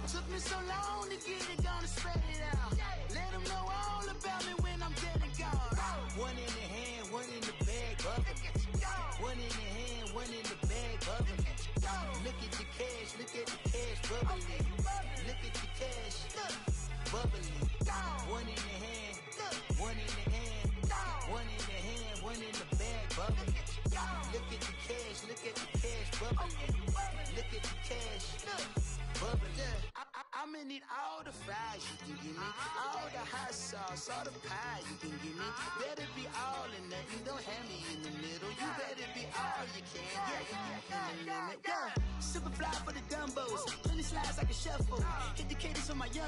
Took me so long to get it, gonna spread it out. Let them know all about me when I'm dead and gone. One in the hand, one in the bag, bubbling. One in the hand, one in the bag, bubbling. Look at the cash, bubbling. Look at the cash, bubbling. One in the hand, one in the hand, one in the hand, one in the bag, bubbling. Look at the cash, bubbling. Look at the cash, bubbling. I'ma need all the fries you can give me, all the hot sauce, all the pie you can give me. Better be all in nothing, don't have me in the middle. You better be all you can, yeah. Super fly for the dumbos, plenty slides like a shuffle. Hit the cadence on my young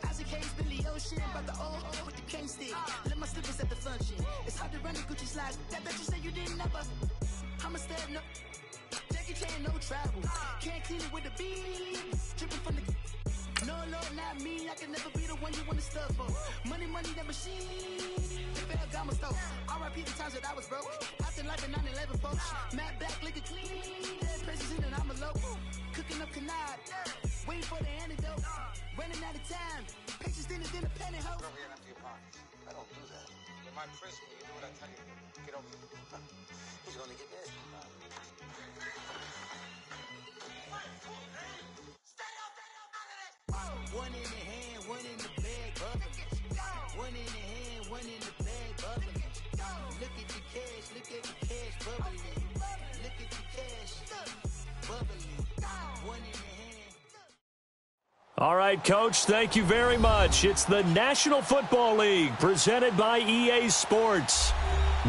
Isaac Hayes, Billy Ocean, about the old with the cane stick. Let my slippers at the function. It's hard to run the Gucci slides. That you say you didn't never. I'm a stab, no. Jackie Chan, no travel. Can't clean it with the beat. Dripping from the. No, Lord, not me. I can never be the one you wanna stuff for. Money, that machine. The fair gamma stove. R.I.P. the times that I was broke. Acting like a 9/11 folks. Matte black, liquor clean. Dead presses in and I'm a local. Cooking up canard. Waiting for the antidote. Running out of time. Patience than a penny hoe. Over here and empty your pockets. I don't do that. In my prison, you do what I tell you. Get over here. He's gonna get this. One in the hand, one in the bag, bubbling. One in the hand, one in the bag, bubbling. Look at the cash, bubbling. Look at the cash, bubbling. One in the hand. All right, Coach, thank you very much. It's the National Football League presented by EA Sports.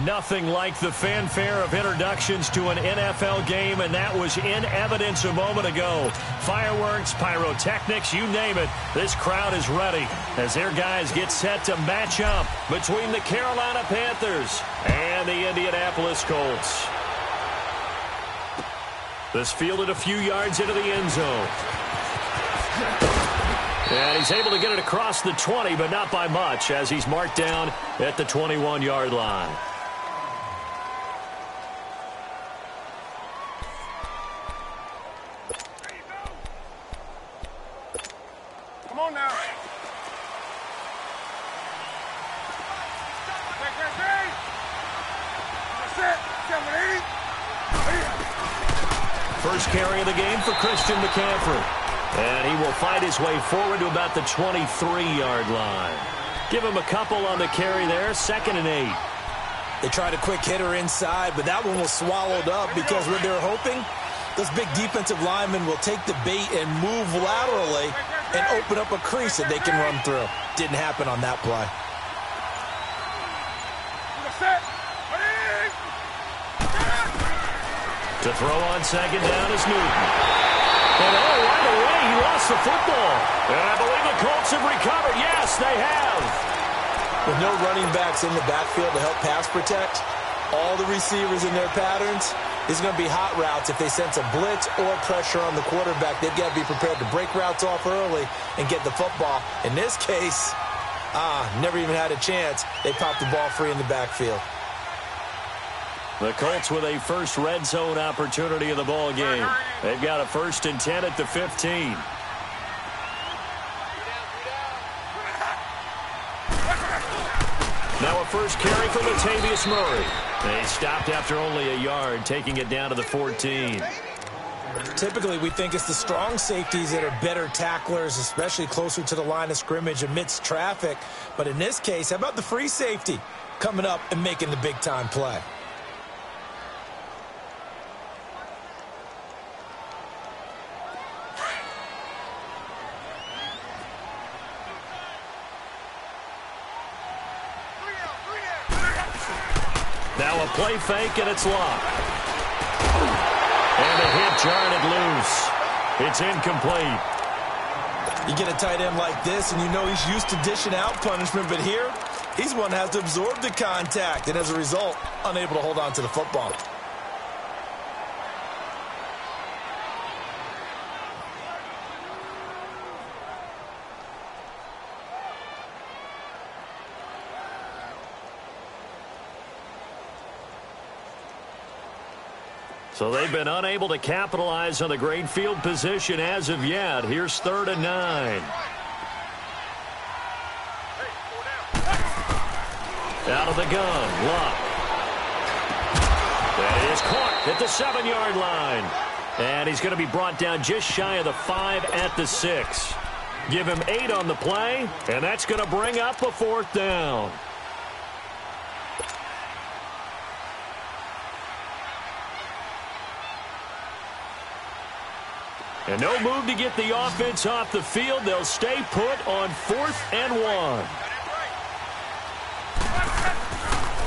Nothing like the fanfare of introductions to an NFL game, and that was in evidence a moment ago. Fireworks, pyrotechnics, you name it. This crowd is ready as their guys get set to match up between the Carolina Panthers and the Indianapolis Colts. This fielded a few yards into the end zone. And he's able to get it across the 20, but not by much, as he's marked down at the 21-yard line. Come on now. First carry of the game for Christian McCaffrey. And he will fight his way forward to about the 23-yard line. Give him a couple on the carry there, 2nd and 8. They tried a quick hitter inside, but that one was swallowed up because what they're hoping, those big defensive linemen will take the bait and move laterally and open up a crease that they can run through. Didn't happen on that play. To throw on 2nd down is Newton. And right away, he lost the football. And I believe the Colts have recovered. Yes, they have. With no running backs in the backfield to help pass protect, all the receivers in their patterns, it's going to be hot routes. If they sense a blitz or pressure on the quarterback, they've got to be prepared to break routes off early and get the football. In this case, never even had a chance. They popped the ball free in the backfield. The Colts with a first red zone opportunity of the ball game. They've got a 1st and 10 at the 15. Now a first carry for Latavius Murray. They stopped after only a yard, taking it down to the 14. Typically, we think it's the strong safeties that are better tacklers, especially closer to the line of scrimmage amidst traffic. But in this case, how about the free safety coming up and making the big-time play? Now a play fake, and it's locked. And a hit jarred it loose. It's incomplete. You get a tight end like this, and you know he's used to dishing out punishment, but here, he's one that has to absorb the contact, and as a result, unable to hold on to the football. So they've been unable to capitalize on the great field position as of yet. Here's 3rd and 9. Out of the gun, Luck. That is caught at the 7-yard line. And he's going to be brought down just shy of the 5 at the 6. Give him 8 on the play, and that's going to bring up a 4th down. And no move to get the offense off the field. They'll stay put on 4th and 1.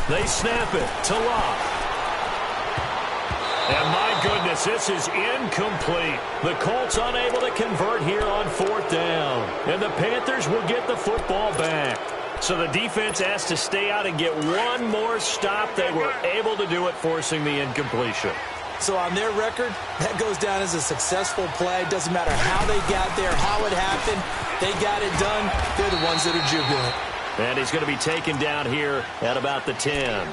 They snap it to Locke. And my goodness, this is incomplete. The Colts unable to convert here on 4th down. And the Panthers will get the football back. So the defense has to stay out and get one more stop. They were able to do it, forcing the incompletion. So on their record, that goes down as a successful play. Doesn't matter how they got there, how it happened. They got it done. They're the ones that are jubilant. And he's going to be taken down here at about the 10.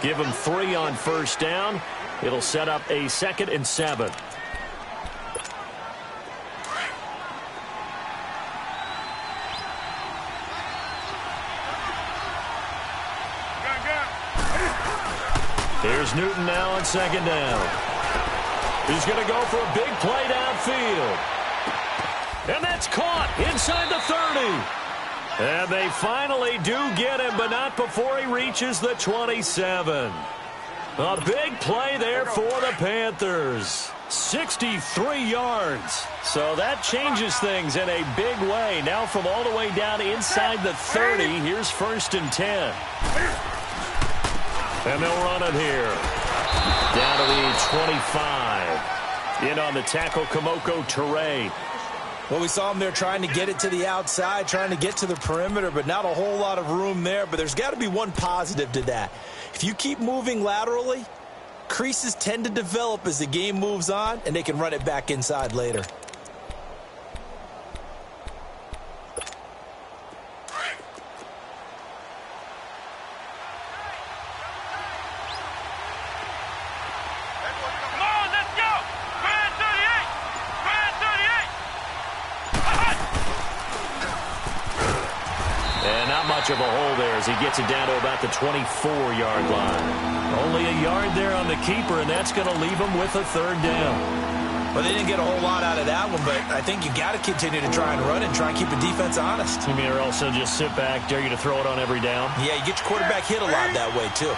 Give him 3 on 1st down. It'll set up a 2nd and 7. Here's Newton now on 2nd down. He's going to go for a big play downfield. And that's caught inside the 30. And they finally do get him, but not before he reaches the 27. A big play there for the Panthers. 63 yards. So that changes things in a big way. Now from all the way down inside the 30, here's 1st and 10. And they'll run it here. Down to the 25. In on the tackle, Kamoko Toure. Well, we saw him there trying to get it to the outside, trying to get to the perimeter, but not a whole lot of room there. But there's got to be one positive to that. If you keep moving laterally, creases tend to develop as the game moves on, and they can run it back inside later. Of a hole there as he gets it down to about the 24-yard line. Only a yard there on the keeper, and that's going to leave him with a 3rd down. Well, they didn't get a whole lot out of that one, but I think you got to continue to try and run and try and keep the defense honest. You mean, or also just sit back, dare you to throw it on every down? Yeah, you get your quarterback hit a lot that way, too.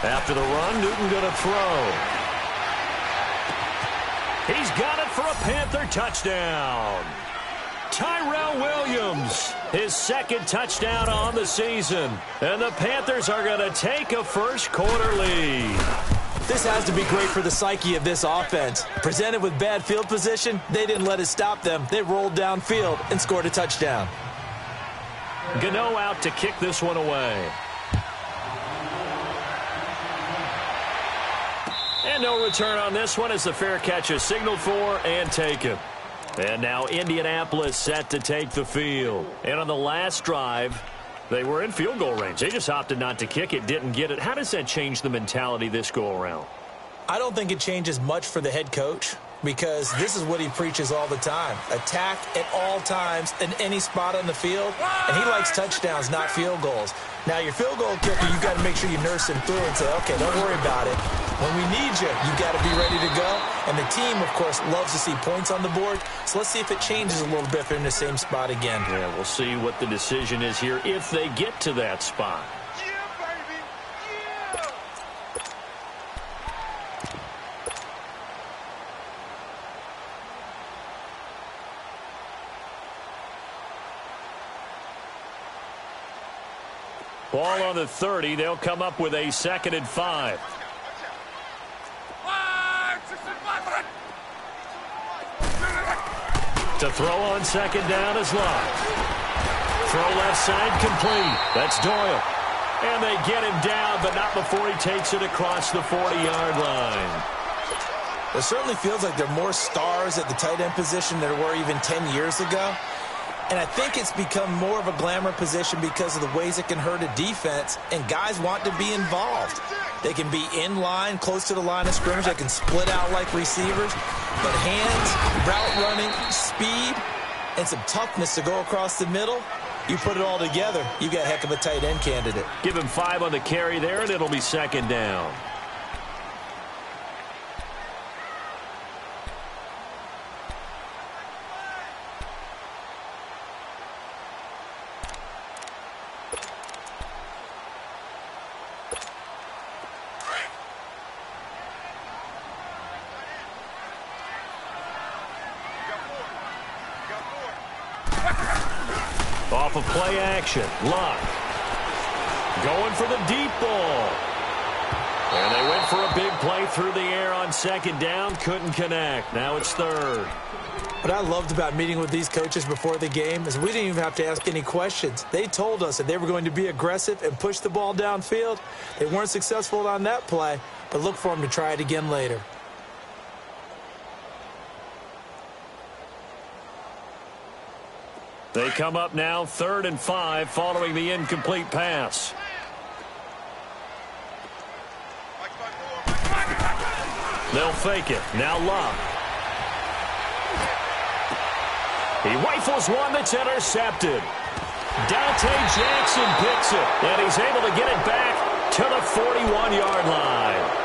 After the run, Newton going to throw. He's got it for a Panther touchdown. Tyrell Williams, his 2nd touchdown on the season. And the Panthers are going to take a first-quarter lead. This has to be great for the psyche of this offense. Presented with bad field position, they didn't let it stop them. They rolled downfield and scored a touchdown. Gano out to kick this one away. And no return on this one as the fair catch is signaled for and taken. And now Indianapolis set to take the field. And on the last drive, they were in field goal range. They just opted not to kick it, didn't get it. How does that change the mentality this go-around? I don't think it changes much for the head coach because this is what he preaches all the time. Attack at all times in any spot on the field. And he likes touchdowns, not field goals. Now, your field goal kicker, you've got to make sure you nurse him through and say, okay, don't worry about it. When we need you, you've got to be ready to go. And the team, of course, loves to see points on the board. So let's see if it changes a little bit if they're in the same spot again. Yeah, we'll see what the decision is here if they get to that spot. Ball on the 30. They'll come up with a 2nd and 5. To throw on 2nd down is Locke. Throw left side complete. That's Doyle. And they get him down, but not before he takes it across the 40-yard line. It certainly feels like there are more stars at the tight end position than there were even 10 years ago. And I think it's become more of a glamour position because of the ways it can hurt a defense, and guys want to be involved. They can be in line, close to the line of scrimmage. They can split out like receivers. But hands, route running, speed, and some toughness to go across the middle, you put it all together, you got a heck of a tight end candidate. Give him 5 on the carry there, and it'll be second down. Off of play action, Luck going for the deep ball. And they went for a big play through the air on second down, couldn't connect. Now it's third. What I loved about meeting with these coaches before the game is we didn't even have to ask any questions. They told us that they were going to be aggressive and push the ball downfield. They weren't successful on that play, but look for them to try it again later. They come up now 3rd and 5 following the incomplete pass. They'll fake it. Now Luck. He rifles one that's intercepted. Dante Jackson picks it, and he's able to get it back to the 41-yard line.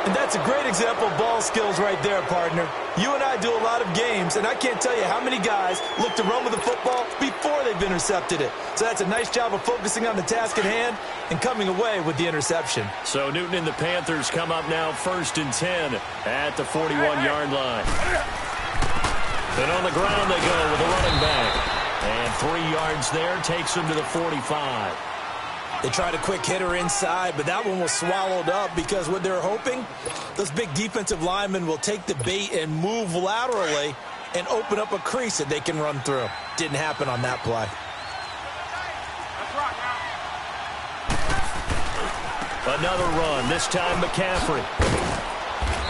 And that's a great example of ball skills right there, partner. You and I do a lot of games, and I can't tell you how many guys look to run with the football before they've intercepted it. So that's a nice job of focusing on the task at hand and coming away with the interception. So Newton and the Panthers come up now 1st and 10 at the 41-yard line. And on the ground they go with a running back. And 3 yards there takes them to the 45. They tried a quick hitter inside, but that one was swallowed up because what they're hoping, those big defensive linemen will take the bait and move laterally and open up a crease that they can run through. Didn't happen on that play. Another run, this time McCaffrey.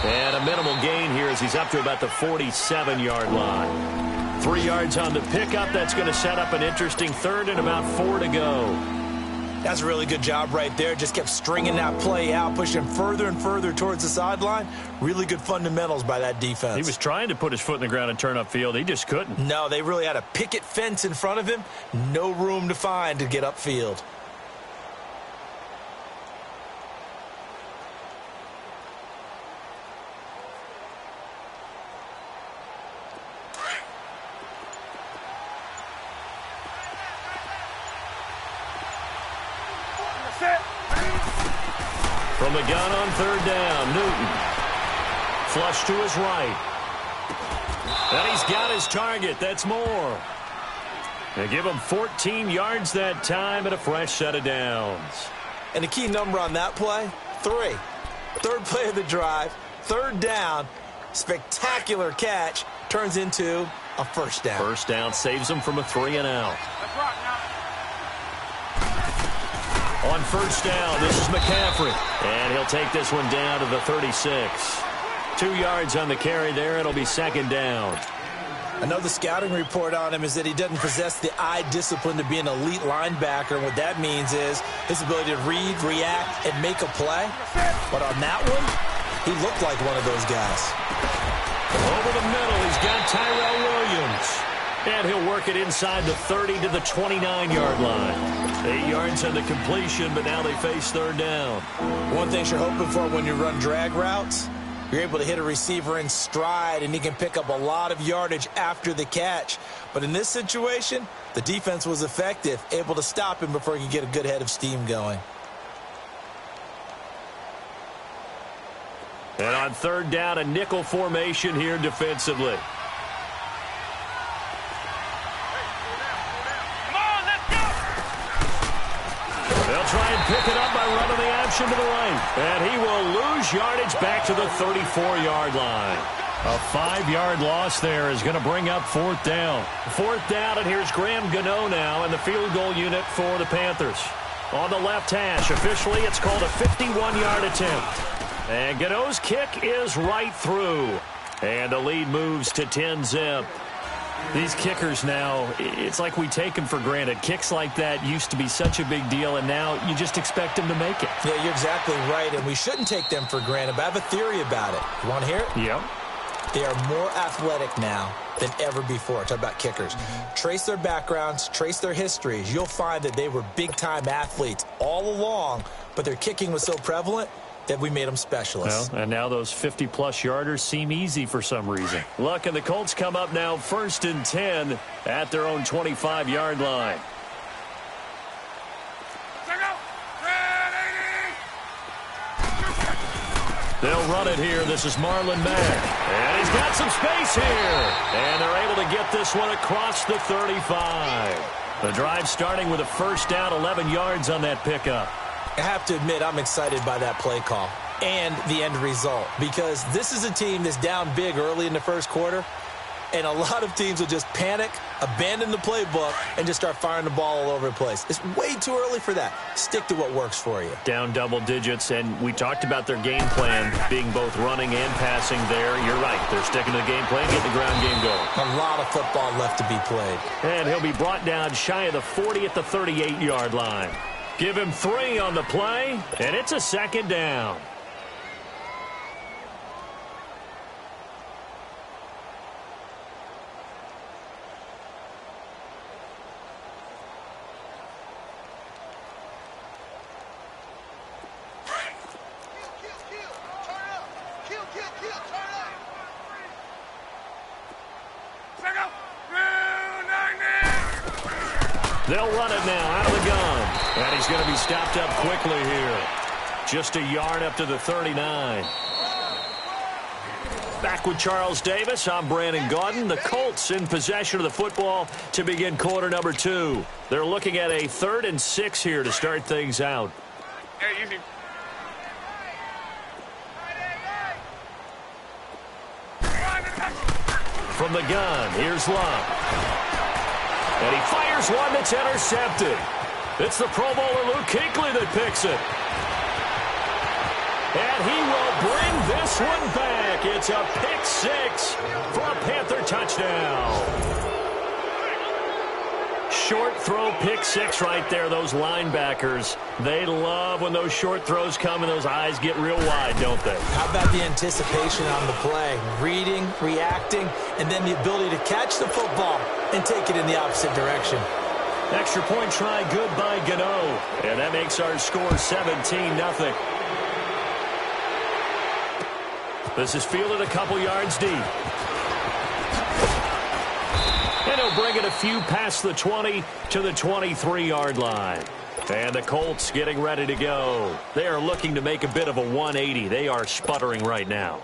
And a minimal gain here as he's up to about the 47-yard line. 3 yards on the pickup. That's going to set up an interesting 3rd and about 4 to go. That's a really good job right there. Just kept stringing that play out, pushing further and further towards the sideline. Really good fundamentals by that defense. He was trying to put his foot in the ground and turn upfield. He just couldn't. No, they really had a picket fence in front of him. No room to find to get upfield. From the gun on 3rd down, Newton. Flush to his right. And he's got his target. That's more. They give him 14 yards that time and a fresh set of downs. And the key number on that play, 3. 3rd play of the drive, 3rd down, spectacular catch, turns into a 1st down. 1st down saves him from a 3-and-out. On 1st down, this is McCaffrey. And he'll take this one down to the 36. 2 yards on the carry there. It'll be 2nd down. I know the scouting report on him is that he doesn't possess the eye discipline to be an elite linebacker. And what that means is his ability to read, react, and make a play. But on that one, he looked like one of those guys. Over the middle, he's got Tyrell Williams. And he'll work it inside the 30 to the 29-yard line. 8 yards on the completion, but now they face 3rd down. One thing you're hoping for when you run drag routes, you're able to hit a receiver in stride, and he can pick up a lot of yardage after the catch. But in this situation, the defense was effective, able to stop him before he could get a good head of steam going. And on 3rd down, a nickel formation here defensively. They'll try and pick it up by running the action to the right. And he will lose yardage back to the 34-yard line. A 5-yard loss there is going to bring up 4th down. 4th down, and here's Graham Gano now in the field goal unit for the Panthers. On the left hash, officially it's called a 51-yard attempt. And Gano's kick is right through. And the lead moves to 10-zip. These kickers now, it's like we take them for granted. Kicks like that used to be such a big deal, and now you just expect them to make it. Yeah, you're exactly right, and we shouldn't take them for granted, but I have a theory about it. You want to hear it? Yep. They are more athletic now than ever before. Talk about kickers. Trace their backgrounds, trace their histories. You'll find that they were big-time athletes all along, but their kicking was so prevalent that we made them specialists. Well, and now those 50-plus yarders seem easy for some reason. Luck and the Colts come up now 1st and 10 at their own 25-yard line. They'll run it here. This is Marlon Mack. And he's got some space here. And they're able to get this one across the 35. The drive starting with a first down, 11 yards on that pickup. I have to admit, I'm excited by that play call and the end result, because this is a team that's down big early in the first quarter, and a lot of teams will just panic, abandon the playbook, and just start firing the ball all over the place. It's way too early for that. Stick to what works for you. Down double digits, and we talked about their game plan being both running and passing there. You're right. They're sticking to the game plan, getting the ground game going. A lot of football left to be played. And he'll be brought down shy of the 40 at the 38-yard line. Give him 3 on the play, and it's a second down. They'll run it now out of the gun. And he's going to be stopped up quickly here. Just a yard up to the 39. Back with Charles Davis, I'm Brandon Gaudin. The Colts in possession of the football to begin quarter number 2. They're looking at a 3rd and 6 here to start things out. From the gun, here's Luck. And he fires one that's intercepted. It's the Pro Bowler Luke Kuechly that picks it. And he will bring this one back. It's a pick 6 for a Panther touchdown. Short throw, pick 6 right there. Those linebackers, they love when those short throws come and those eyes get real wide, don't they? How about the anticipation on the play? Reading, reacting, and then the ability to catch the football and take it in the opposite direction. Extra point try, good by Gano. And that makes our score 17-0. This is fielded a couple yards deep. And he'll bring it a few past the 20 to the 23-yard line. And the Colts getting ready to go. They are looking to make a bit of a 180. They are sputtering right now.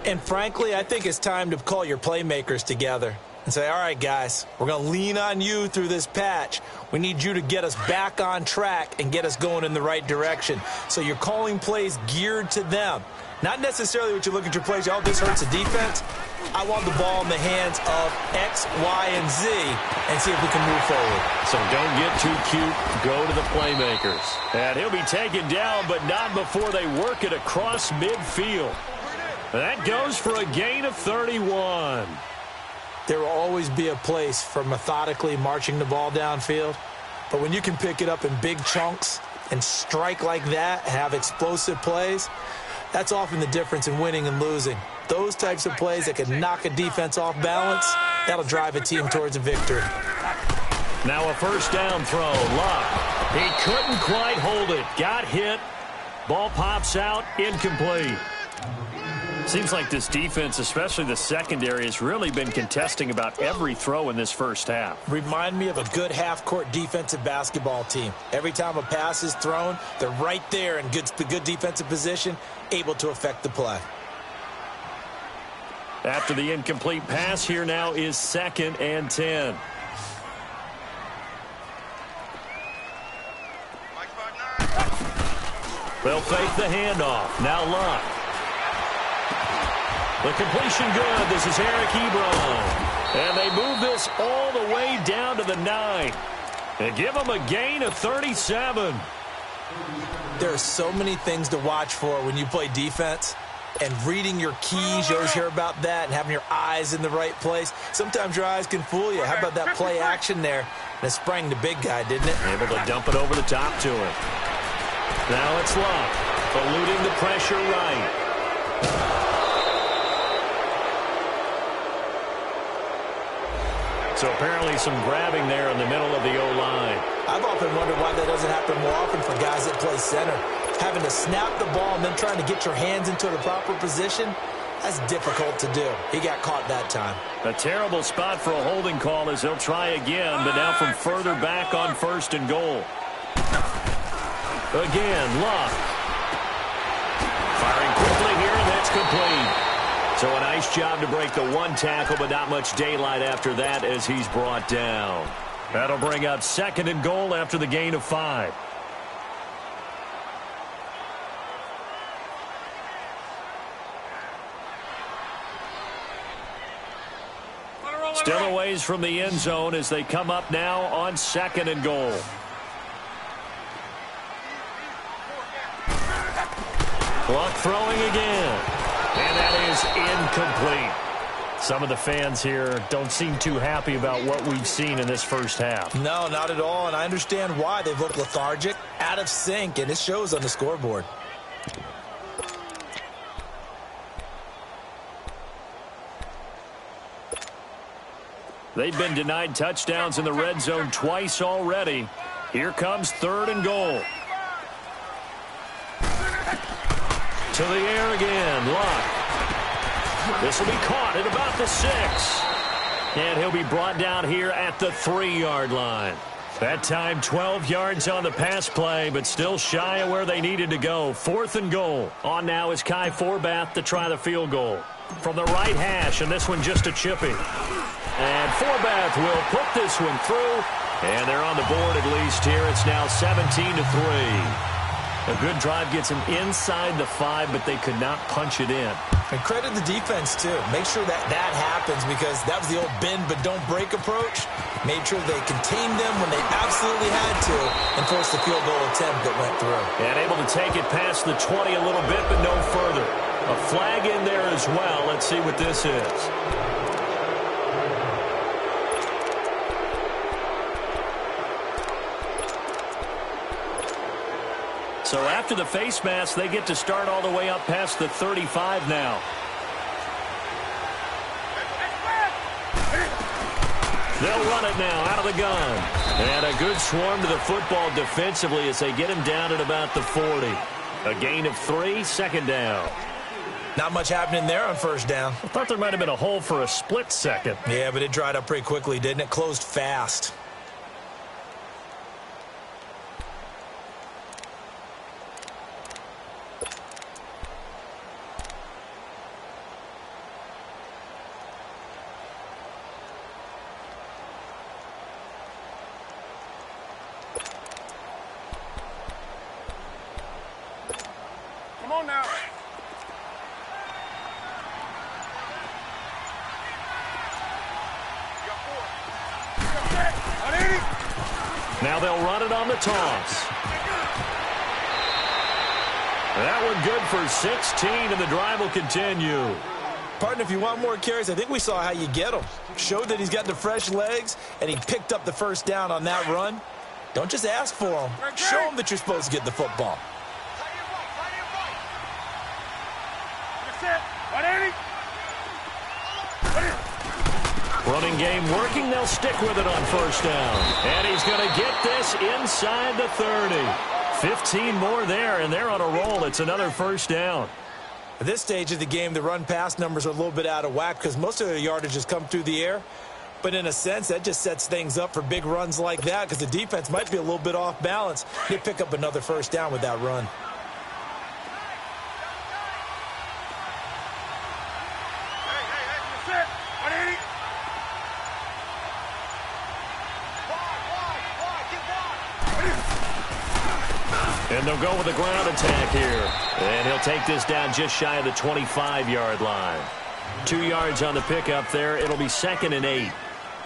And frankly, I think it's time to call your playmakers together and say, all right, guys, we're going to lean on you through this patch. We need you to get us back on track and get us going in the right direction. So you're calling plays geared to them. Not necessarily what you look at your plays, oh, this hurts the defense. I want the ball in the hands of X, Y, and Z and see if we can move forward. So don't get too cute. Go to the playmakers. And he'll be taken down, but not before they work it across midfield. That goes for a gain of 31. There will always be a place for methodically marching the ball downfield. But when you can pick it up in big chunks and strike like that, have explosive plays, that's often the difference in winning and losing. Those types of plays that can knock a defense off balance, that'll drive a team towards a victory. Now a first down throw. Luck. He couldn't quite hold it. Got hit. Ball pops out. Incomplete. Seems like this defense, especially the secondary, has really been contesting about every throw in this first half. Remind me of a good half-court defensive basketball team. Every time a pass is thrown, they're right there in good defensive position, able to affect the play. After the incomplete pass, here now is 2nd and 10. They'll fake the handoff. Now Luck. The completion good. This is Eric Ebron. And they move this all the way down to the 9. And give them a gain of 37. There are so many things to watch for when you play defense. And reading your keys, you always hear about that, and having your eyes in the right place. Sometimes your eyes can fool you. How about that play action there? And it sprang the big guy, didn't it? Able to dump it over the top to him. Now it's Luck, eluding the pressure right. So apparently some grabbing there in the middle of the O-line. I've often wondered why that doesn't happen more often for guys that play center. Having to snap the ball and then trying to get your hands into the proper position, that's difficult to do. He got caught that time. A terrible spot for a holding call as he'll try again, but now from further back on 1st and goal. Again, Luck. Firing quickly here, and that's complete. So a nice job to break the one tackle, but not much daylight after that as he's brought down. That'll bring up 2nd and goal after the gain of 5. Still a ways from the end zone as they come up now on 2nd and goal. Luck throwing again. And that is incomplete. Some of the fans here don't seem too happy about what we've seen in this first half. No, not at all, and I understand why. They've looked lethargic, out of sync, and it shows on the scoreboard. They've been denied touchdowns in the red zone twice already. Here comes 3rd and goal. To the air again, Luck. This will be caught at about the 6. And he'll be brought down here at the 3-yard line. That time 12 yards on the pass play, but still shy of where they needed to go. 4th and goal. On now is Kai Forbath to try the field goal. From the right hash, and this one just a chippy. And Forbath will put this one through. And they're on the board at least here. It's now 17-3. A good drive gets them inside the 5, but they could not punch it in. And credit the defense, too. Make sure that happens because that was the old bend but don't break approach. Made sure they contained them when they absolutely had to and forced the field goal attempt that went through. And able to take it past the 20 a little bit, but no further. A flag in there as well. Let's see what this is. So after the face mask, they get to start all the way up past the 35 now. They'll run it now out of the gun. And a good swarm to the football defensively as they get him down at about the 40. A gain of 3, 2nd down. Not much happening there on 1st down. I thought there might have been a hole for a split second. Yeah, but it dried up pretty quickly, didn't it? Closed fast. Come on now. Now they'll run it on the toss. That one good for 16, and the drive will continue. Partner, if you want more carries, I think we saw how you get them. Showed that he's got the fresh legs, and he picked up the 1st down on that run. Don't just ask for them. Show them that you're supposed to get the football. Running game working. They'll stick with it on 1st down. And he's going to get this inside the 30. 15 more there, and they're on a roll. It's another 1st down. At this stage of the game, the run-pass numbers are a little bit out of whack because most of their yardage has come through the air. But in a sense, that just sets things up for big runs like that because the defense might be a little bit off balance. They pick up another 1st down with that run. And they'll go with a ground attack here. And he'll take this down just shy of the 25-yard line. 2 yards on the pickup there. It'll be 2nd and 8.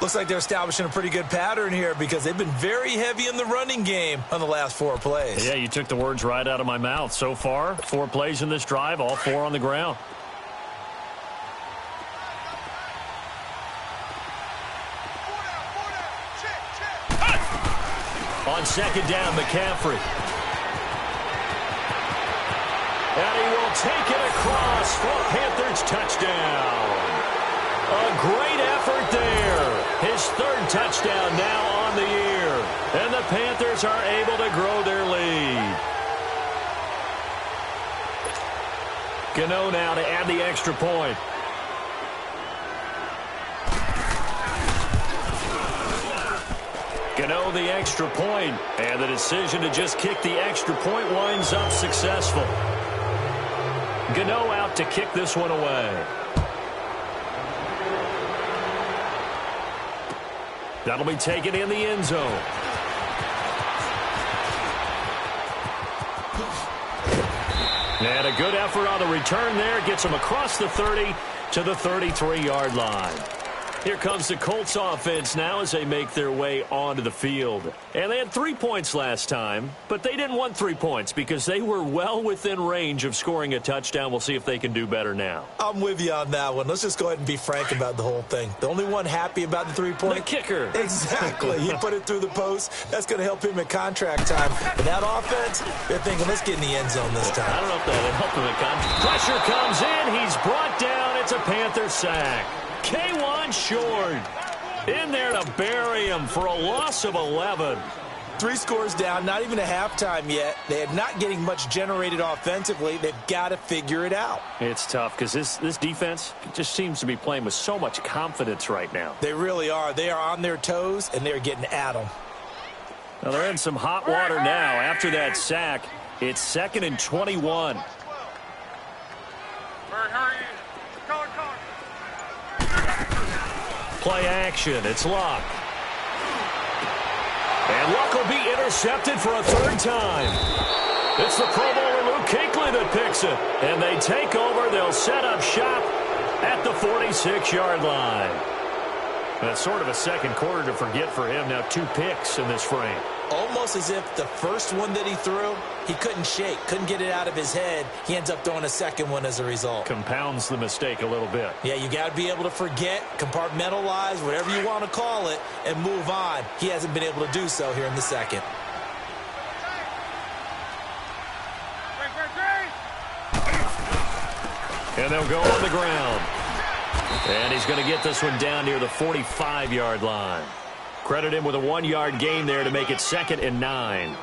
Looks like they're establishing a pretty good pattern here because they've been very heavy in the running game on the last 4 plays. Yeah, you took the words right out of my mouth. So far, 4 plays in this drive, all 4 on the ground. On second down, McCaffrey. And he will take it across for a Panthers touchdown. A great effort there. His 3rd touchdown now on the year. And the Panthers are able to grow their lead. Gano now to add the extra point. Gano the extra point, and the decision to just kick the extra point winds up successful. Gano out to kick this one away. That'll be taken in the end zone. And a good effort on the return there. Gets him across the 30 to the 33-yard line. Here comes the Colts offense now as they make their way onto the field. And they had 3 points last time, but they didn't want 3 points because they were well within range of scoring a touchdown. We'll see if they can do better now. I'm with you on that one. Let's just go ahead and be frank about the whole thing. The only one happy about the 3-point? The kicker. Exactly. He put it through the post. That's going to help him at contract time. But that offense, they're thinking, let's get in the end zone this time. I don't know if that'll help him at contract. Pressure comes in. He's brought down. It's a Panther sack. K1 short. In there to bury him for a loss of 11. 3 scores down, not even a halftime yet. They are not getting much generated offensively. They've got to figure it out. It's tough because this defense just seems to be playing with so much confidence right now. They really are. They are on their toes, and they're getting at them. Now they're in some hot water now. After that sack, it's 2nd and 21. Play action. It's Luck. And Luck will be intercepted for a 3rd time. It's the Pro Bowler Luke Kuechly that picks it. And they take over. They'll set up shop at the 46-yard line. That's sort of a second quarter to forget for him. Now 2 picks in this frame. Almost as if the first one that he threw, he couldn't shake, couldn't get it out of his head. He ends up throwing a second one as a result. Compounds the mistake a little bit. Yeah, you got to be able to forget, compartmentalize, whatever you want to call it, and move on. He hasn't been able to do so here in the second. And they'll go on the ground. And he's going to get this one down near the 45-yard line. Credit him with a 1-yard gain there to make it 2nd and 9.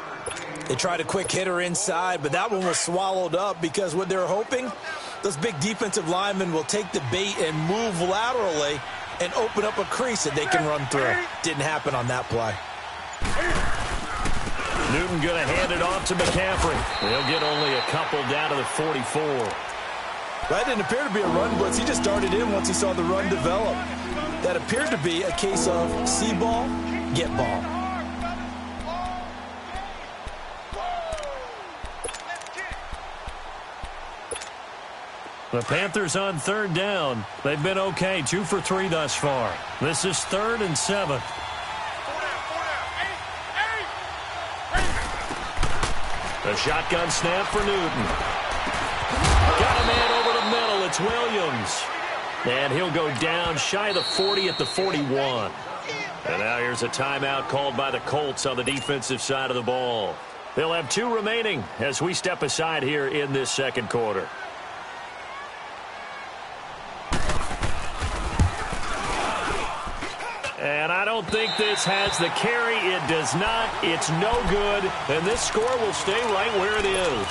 They tried a quick hitter inside, but that one was swallowed up because what they're hoping, those big defensive linemen will take the bait and move laterally and open up a crease that they can run through. Didn't happen on that play. Newton going to hand it off to McCaffrey. They'll get only a couple down to the 44. That didn't appear to be a run blitz. He just started in once he saw the run develop. That appeared to be a case of see ball, get ball. The Panthers on 3rd down. They've been okay, 2 for 3 thus far. This is 3rd and 7. A shotgun snap for Newton. Got a man over the middle. It's Williams. And he'll go down shy of the 40 at the 41. And now here's a timeout called by the Colts on the defensive side of the ball. They'll have 2 remaining as we step aside here in this second quarter. And I don't think this has the carry. It does not. It's no good. And this score will stay right where it is.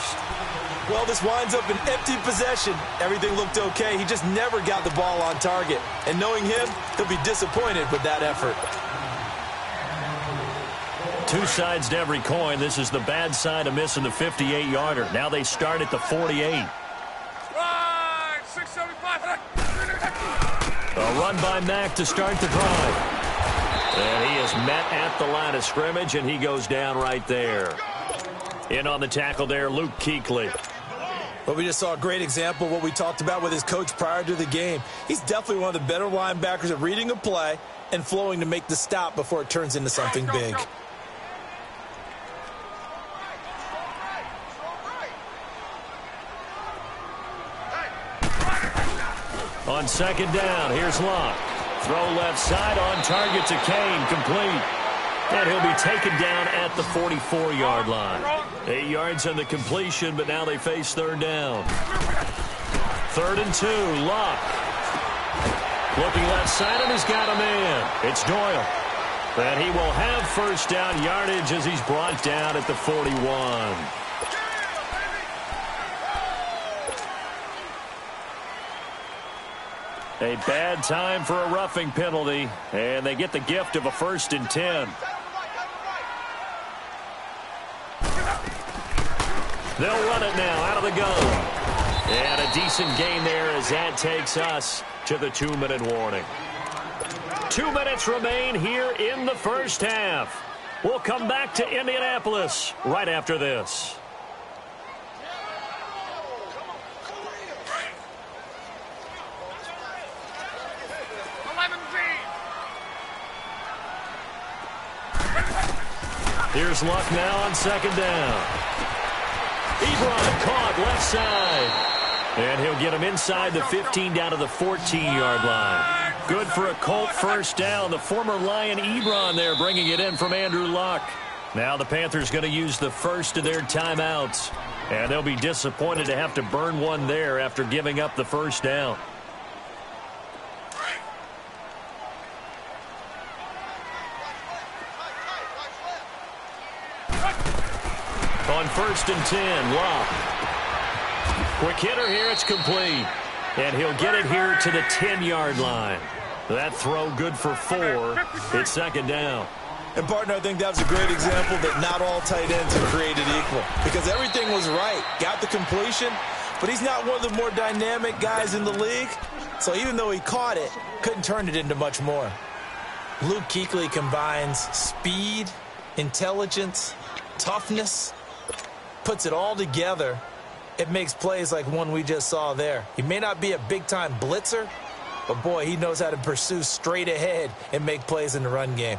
Well, this winds up an empty possession. Everything looked okay. He just never got the ball on target. And knowing him, he'll be disappointed with that effort. 2 sides to every coin. This is the bad side of missing the 58-yarder. Now they start at the 48. Right, 675. A run by Mack to start the drive. And he is met at the line of scrimmage, and he goes down right there. In on the tackle there, Luke Kuechly. Well, we just saw a great example of what we talked about with his coach prior to the game. He's definitely one of the better linebackers at reading a play and flowing to make the stop before it turns into something big. On second down, here's Locke. Throw left side on target to Kane, complete. And he'll be taken down at the 44-yard line. 8 yards on the completion, but now they face third down. 3rd and 2, Locke. Looking left side, and he's got a man. It's Doyle. And he will have first down yardage as he's brought down at the 41. A bad time for a roughing penalty, and they get the gift of a 1st and 10. They'll run it now out of the gun. And a decent gain there as that takes us to the 2-minute warning. 2 minutes remain here in the first half. We'll come back to Indianapolis right after this. Here's Luck now on second down. Ebron caught left side. And he'll get him inside the 15 down to the 14-yard line. Good for a Colt first down. The former Lion Ebron there bringing it in from Andrew Luck. Now the Panthers going to use the first of their timeouts. And they'll be disappointed to have to burn one there after giving up the first down. On 1st and 10, Locke. Quick hitter here, it's complete. And he'll get it here to the 10-yard line. That throw good for 4. It's second down. And, partner, I think that was a great example that not all tight ends are created equal. Because everything was right. Got the completion, but he's not one of the more dynamic guys in the league. So even though he caught it, couldn't turn it into much more. Luke Kuechly combines speed, intelligence, toughness, puts it all together. It makes plays like one we just saw there. He may not be a big-time blitzer, but, boy, he knows how to pursue straight ahead and make plays in the run game.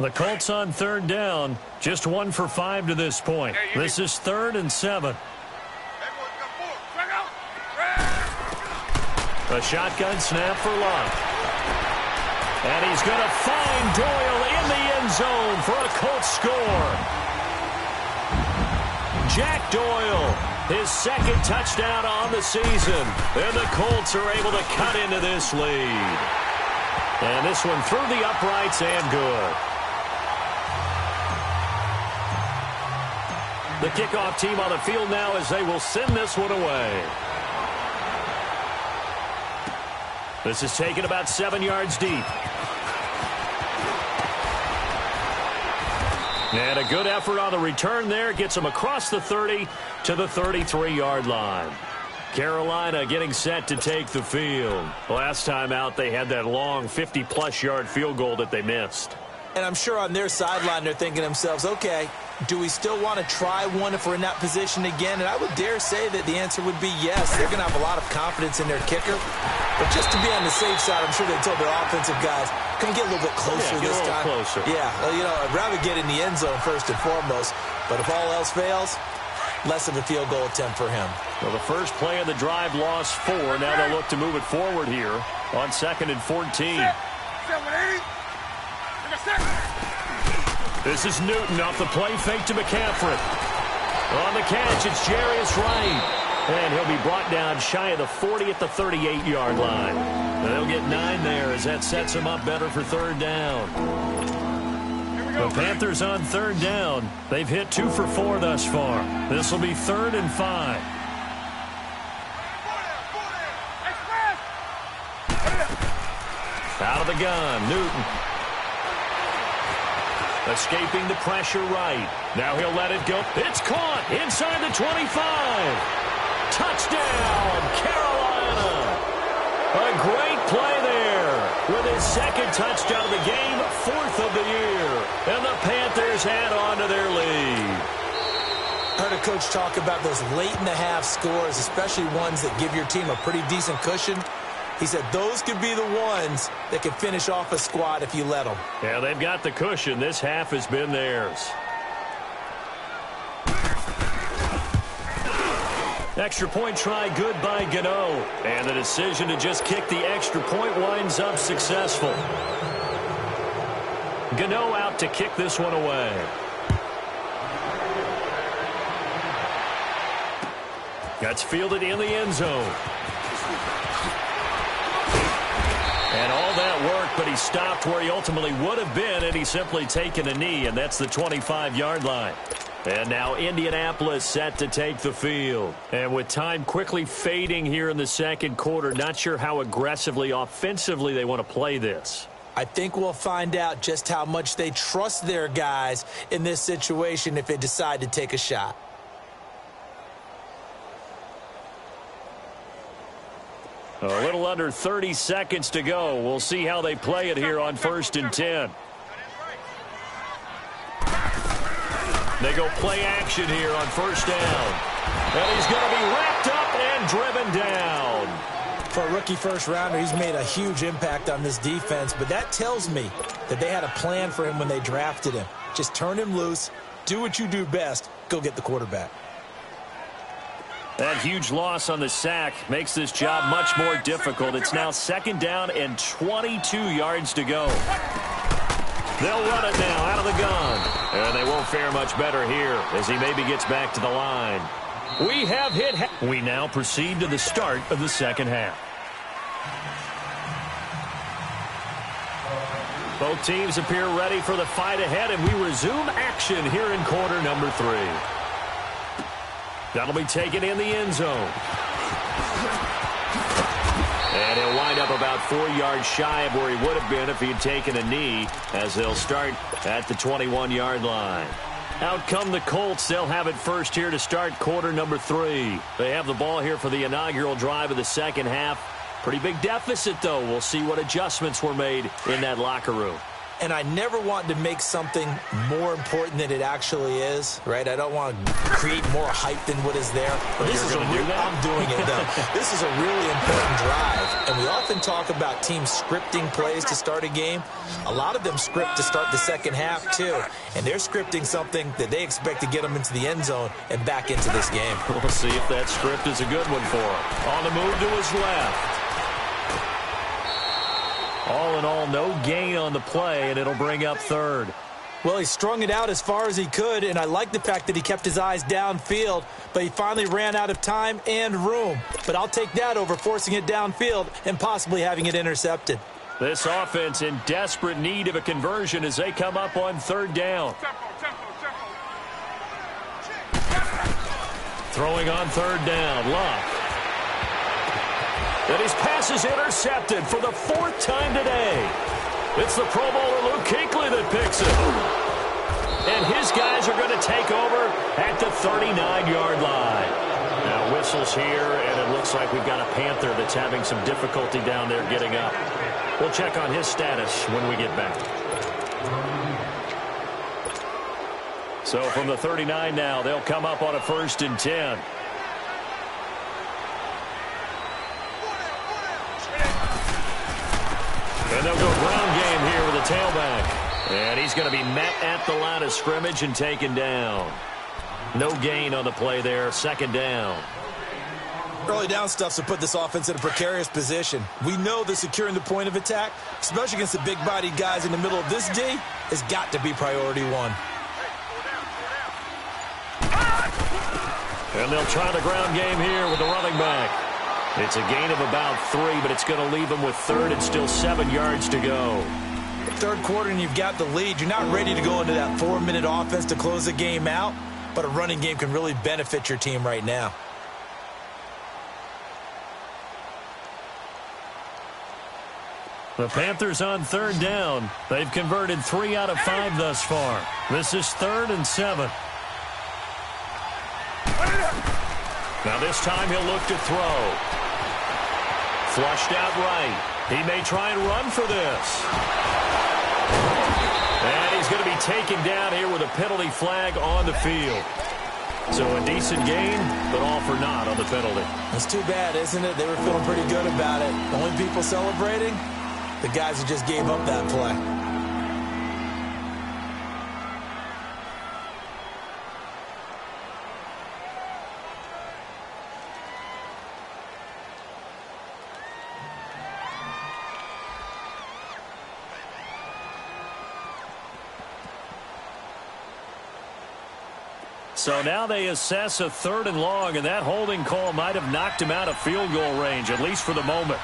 The Colts on third down, just 1 for 5 to this point. This is 3rd and 7. A shotgun snap for Locke. And he's going to find Doyle in the end zone for a Colts score. Jack Doyle, his 2nd touchdown on the season. And the Colts are able to cut into this lead. And this one through the uprights and good. The kickoff team on the field now as they will send this one away. This is taken about 7 yards deep. And a good effort on the return there. Gets him across the 30 to the 33-yard line. Carolina getting set to take the field. Last time out, they had that long 50-plus yard field goal that they missed. And I'm sure on their sideline they're thinking to themselves, okay, do we still want to try one if we're in that position again? And I would dare say that the answer would be yes. They're going to have a lot of confidence in their kicker. But just to be on the safe side, I'm sure they told their offensive guys, can we get a little bit closer this time? Closer. Yeah, well, you know, I'd rather get in the end zone first and foremost. But if all else fails, less of a field goal attempt for him. Well, the first play of the drive lost 4. Now they'll look to move it forward here on 2nd and 14. This is Newton off the play fake to McCaffrey. On the catch, it's Jarius Wright. And he'll be brought down shy of the 40 at the 38-yard line. And they'll get 9 there as that sets him up better for third down. The Panthers on third down. They've hit 2 for 4 thus far. This will be 3rd and 5. Out of the gun, Newton. Escaping the pressure right. Now he'll let it go. It's caught inside the 25. Touchdown, Carolina. A great play there with his 2nd touchdown of the game, 4th of the year. And the Panthers add on to their lead. I heard a coach talk about those late-in-the-half scores, especially ones that give your team a pretty decent cushion. He said those could be the ones that can finish off a squad if you let them. Yeah, they've got the cushion. This half has been theirs. Extra point try good by Gano. And the decision to just kick the extra point winds up successful. Gano out to kick this one away. That's fielded in the end zone. And all that work, but he stopped where he ultimately would have been, and he's simply taken a knee, and that's the 25-yard line. And now Indianapolis set to take the field. And with time quickly fading here in the second quarter, not sure how aggressively, offensively they want to play this. I think we'll find out just how much they trust their guys in this situation if they decide to take a shot. A little under 30 seconds to go. We'll see how they play it here on 1st and 10. They go play action here on 1st down. And he's going to be wrapped up and driven down. For a rookie first-rounder, he's made a huge impact on this defense, but that tells me that they had a plan for him when they drafted him. Just turn him loose, do what you do best, go get the quarterback. That huge loss on the sack makes this job much more difficult. It's now 2nd down and 22 yards to go. They'll run it now out of the gun. And they won't fare much better here as he maybe gets back to the line. We have hit. We now proceed to the start of the second half. Both teams appear ready for the fight ahead, and we resume action here in quarter number 3. That'll be taken in the end zone. And he'll wind up about 4 yards shy of where he would have been if he had taken a knee, as they'll start at the 21-yard line. Out come the Colts. They'll have it first here to start quarter number 3. They have the ball here for the inaugural drive of the second half. Pretty big deficit, though. We'll see what adjustments were made in that locker room. And I never want to make something more important than it actually is, right? I don't want to create more hype than what is there. But this is I'm doing it, though. This is a really important drive. And we often talk about teams scripting plays to start a game. A lot of them script to start the second half, too. And they're scripting something that they expect to get them into the end zone and back into this game. We'll see if that script is a good one for him. On the move to his left. All in all, no gain on the play, and it'll bring up 3rd. Well, he strung it out as far as he could, and I like the fact that he kept his eyes downfield, but he finally ran out of time and room. But I'll take that over forcing it downfield and possibly having it intercepted. This offense in desperate need of a conversion as they come up on 3rd down. Throwing on 3rd down, Luck. And his pass is intercepted for the 4th time today. It's the Pro Bowler Luke Kuechly that picks it. And his guys are going to take over at the 39-yard line. Now whistles here, and it looks like we've got a Panther that's having some difficulty down there getting up. We'll check on his status when we get back. So from the 39 now, they'll come up on a 1st and 10. And they'll go ground game here with a tailback. And he's going to be met at the line of scrimmage and taken down. No gain on the play there. 2nd down. Early down stuff's to put this offense in a precarious position. We know that securing the point of attack, especially against the big-bodied guys in the middle of this D, has got to be priority 1. And they'll try the ground game here with the running back. It's a gain of about 3, but it's going to leave them with 3rd and still 7 yards to go. 3rd quarter and you've got the lead. You're not ready to go into that 4-minute offense to close the game out, but a running game can really benefit your team right now. The Panthers on 3rd down. They've converted 3 out of 5 thus far. This is 3rd and 7. Now this time he'll look to throw. Flushed out right. He may try and run for this. And he's going to be taken down here with a penalty flag on the field. So a decent gain, but all for naught on the penalty. That's too bad, isn't it? They were feeling pretty good about it. The only people celebrating, the guys who just gave up that play. So now they assess a 3rd and long, and that holding call might have knocked him out of field goal range, at least for the moment.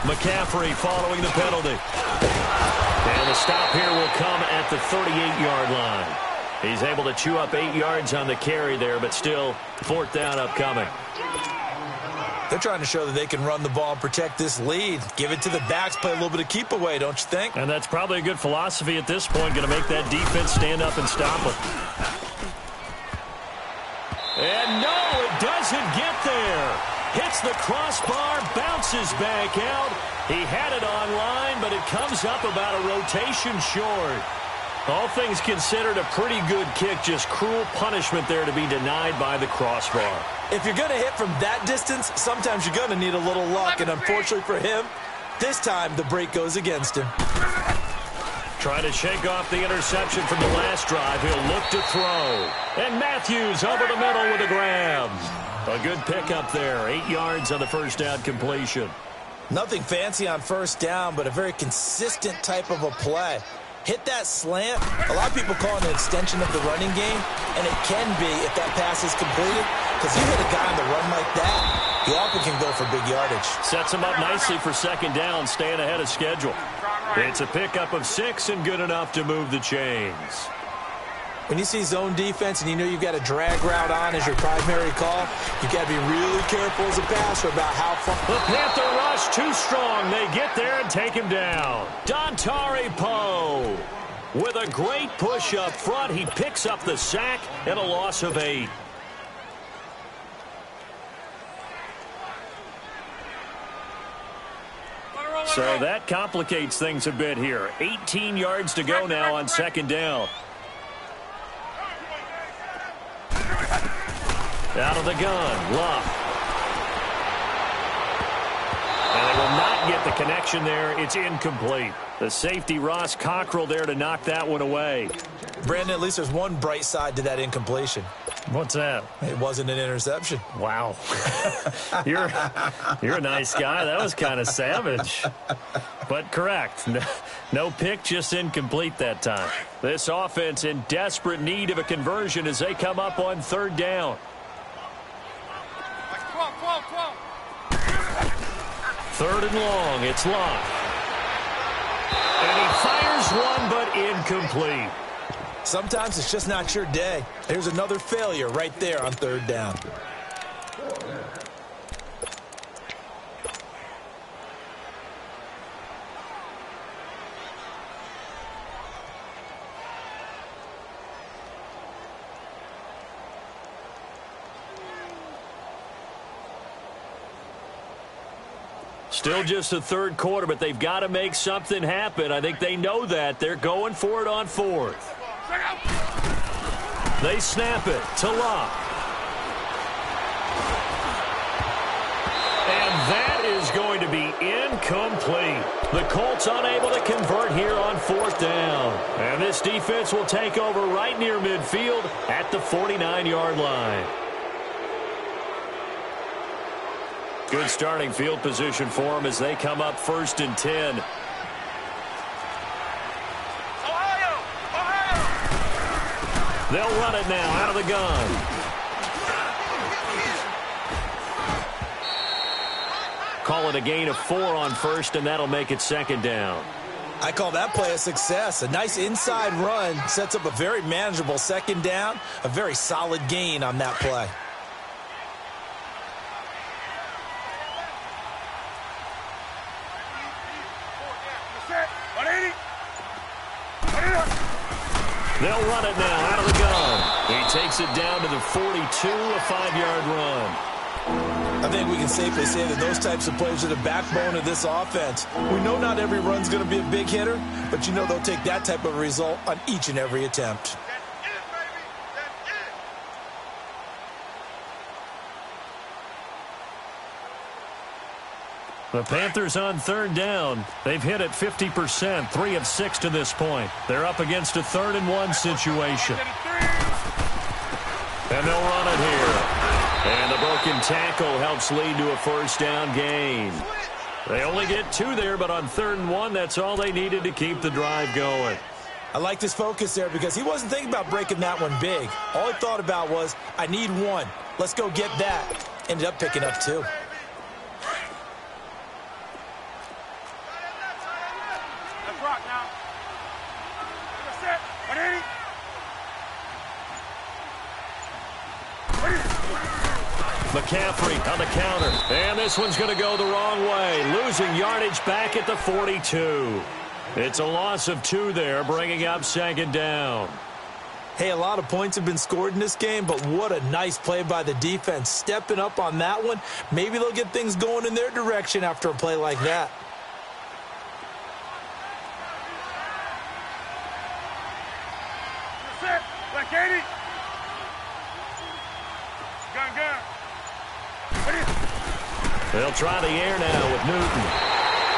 McCaffrey following the penalty. And the stop here will come at the 38-yard line. He's able to chew up 8 yards on the carry there, but still 4th down upcoming. They're trying to show that they can run the ball and protect this lead. Give it to the backs, play a little bit of keep away, don't you think? And that's probably a good philosophy at this point, going to make that defense stand up and stop it. And no, it doesn't get there. Hits the crossbar, bounces back out. He had it online, but it comes up about a rotation short. All things considered, a pretty good kick, just cruel punishment there to be denied by the crossbar. If you're going to hit from that distance, sometimes you're going to need a little luck, and unfortunately for him, this time the break goes against him. Trying to shake off the interception from the last drive. He'll look to throw. And Matthews over the middle with a grab. A good pickup there. 8 yards on the first down completion. Nothing fancy on first down, but a very consistent type of a play. Hit that slant. A lot of people call it an extension of the running game, and it can be if that pass is completed, because you hit a guy on the run like that, he often can go for big yardage. Sets him up nicely for 2nd down, staying ahead of schedule. It's a pickup of 6 and good enough to move the chains. When you see zone defense and you know you've got a drag route on as your primary call, you've got to be really careful as a passer about how far. The Panther rush too strong. They get there and take him down. Dontari Poe with a great push up front. He picks up the sack and a loss of 8. So that complicates things a bit here. 18 yards to go now on 2nd down. Out of the gun, Luck. And they will not get the connection there. It's incomplete. The safety, Ross Cockrell, there to knock that one away. Brandon, at least there's one bright side to that incompletion. What's that? It wasn't an interception. Wow. You're a nice guy. That was kind of savage. But correct. No pick, just incomplete that time. This offense in desperate need of a conversion as they come up on 3rd down. 3rd and long. It's Locke. And he fires one, but incomplete. Sometimes it's just not your day. There's another failure right there on 3rd down. Still just the 3rd quarter, but they've got to make something happen. I think they know that. They're going for it on 4th. They snap it to Locke. And that is going to be incomplete. The Colts unable to convert here on 4th down. And this defense will take over right near midfield at the 49-yard line. Good starting field position for them as they come up 1st and 10. They'll run it now out of the gun. Call it a gain of 4 on 1st, and that'll make it 2nd down. I call that play a success. A nice inside run sets up a very manageable 2nd down. A very solid gain on that play. They'll run it now out of the gun. He takes it down to the 42, a 5-yard run. I think we can safely say that those types of plays are the backbone of this offense. We know not every run's going to be a big hitter, but you know they'll take that type of result on each and every attempt. The Panthers on third down. They've hit it 50%, 3 of 6 to this point. They're up against a 3rd and 1 situation. And they'll run it here. And the broken tackle helps lead to a first down gain. They only get 2 there, but on 3rd and 1, that's all they needed to keep the drive going. I like his focus there because he wasn't thinking about breaking that one big. All he thought about was, I need 1. Let's go get that. Ended up picking up 2. McCaffrey on the counter. And this one's going to go the wrong way. Losing yardage back at the 42. It's a loss of 2 there, bringing up 2nd down. Hey, a lot of points have been scored in this game, but what a nice play by the defense. Stepping up on that one. Maybe they'll get things going in their direction after a play like that. They'll try the air now with Newton.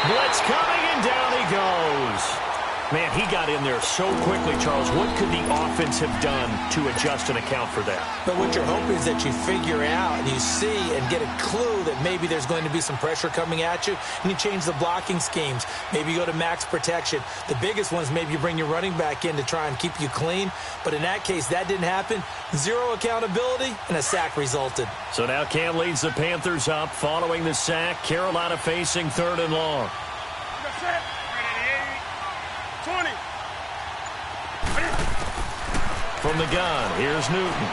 Blitz coming, and down he goes. Man, he got in there so quickly, Charles. What could the offense have done to adjust and account for that? But what you're hoping is that you figure out and you see and get a clue that maybe there's going to be some pressure coming at you, and you change the blocking schemes. Maybe you go to max protection. The biggest one is maybe you bring your running back in to try and keep you clean. But in that case, that didn't happen. 0 accountability, and a sack resulted. So now Cam leads the Panthers up following the sack. Carolina facing 3rd and long. From the gun, here's Newton.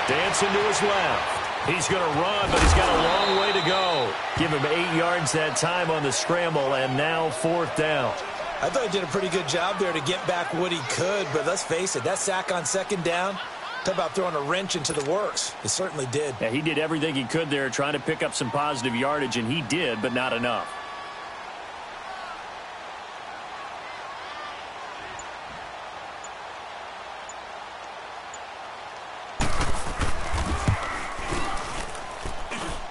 Dancing to his left. He's going to run, but he's got a long way to go. Give him 8 yards that time on the scramble, and now 4th down. I thought he did a pretty good job there to get back what he could, but let's face it, that sack on 2nd down, talk about throwing a wrench into the works. He certainly did. Yeah, he did everything he could there trying to pick up some positive yardage, and he did, but not enough.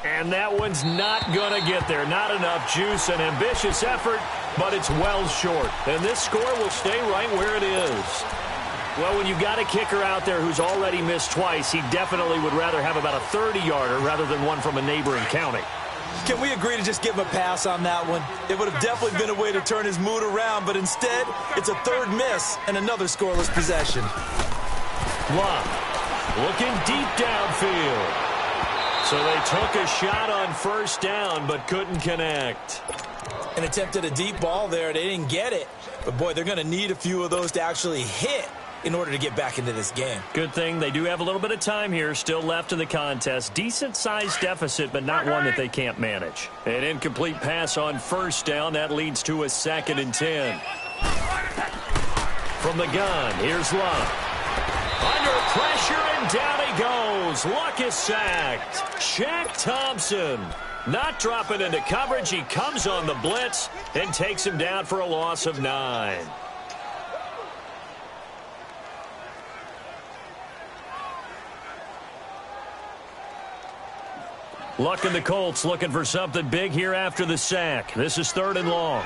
And that one's not going to get there. Not enough juice. An ambitious effort, but it's well short. And this score will stay right where it is. Well, when you've got a kicker out there who's already missed twice, he definitely would rather have about a 30-yarder rather than one from a neighboring county. Can we agree to just give him a pass on that one? It would have definitely been a way to turn his mood around, but instead, it's a 3rd miss and another scoreless possession. Love looking deep downfield. So they took a shot on 1st down, but couldn't connect. And attempted a deep ball there. They didn't get it. But, boy, they're going to need a few of those to actually hit in order to get back into this game. Good thing they do have a little bit of time here still left in the contest. Decent-sized deficit, but not one that they can't manage. An incomplete pass on 1st down. That leads to a 2nd and 10. From the gun, here's Love. Under pressure, and down he goes. Luck is sacked. Shaq Thompson not dropping into coverage. He comes on the blitz and takes him down for a loss of 9. Luck and the Colts looking for something big here after the sack. This is 3rd and long.